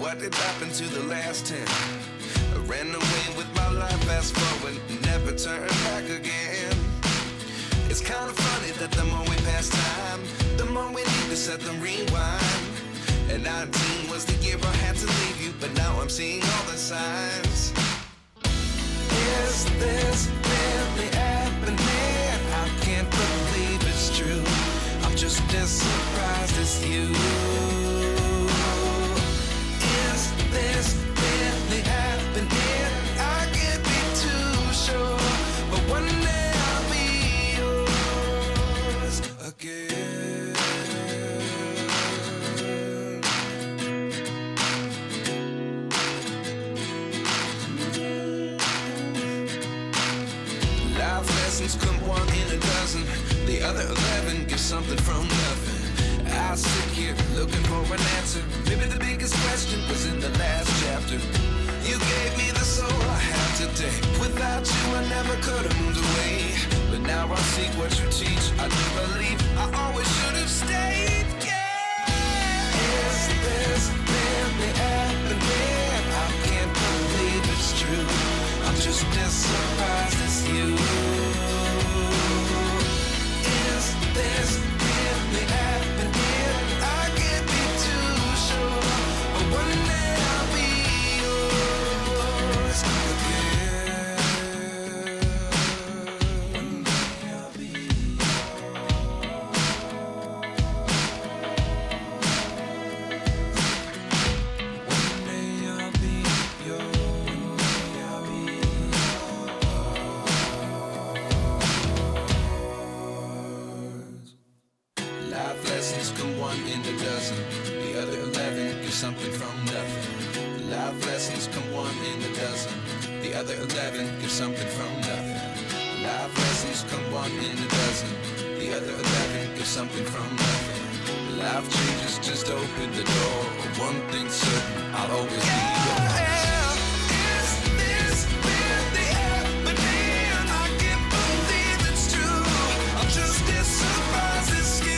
What did happen to the last 10? I ran away with my life, fast forward, never turn back again. It's kind of funny that the more we pass time, the more we need to set the rewind. And 19 was the year I had to leave you, but now I'm seeing all the signs. Is this really happening? I can't believe it's true. I'm just as surprised as you. Is this really happening? I can't be too sure, but one day I'll be yours again. Life lessons come one in a dozen. The other 11 give something from nothing. I sit here looking for an answer. Maybe the biggest question was in the last chapter. You gave me the soul I have today. Without you I never could have moved away. But now I see what you teach. I do believe I always should have stayed. Yeah. Is this really happening? I can't believe it's true. I'm just as surprised as you. Is this really happening? I can't be too sure, but one day I'll be yours again. One day I'll be yours. One day I'll be yours. One day I'll be yours. Life lessons come one in a dozen. The other 11 give something from nothing. Life lessons come one in a dozen. The other 11 give something from nothing. Life lessons come one in a dozen. The other 11 give something from nothing. Life changes just open the door. One thing's certain, I'll always be yours. Is this really happening? I can't believe it's true. I'm just as surprised as you.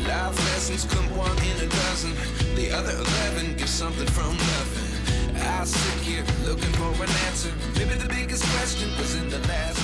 Life lessons come one in a dozen. The other 11 give something from nothing. I sit here looking for an answer. Maybe the biggest question was in the last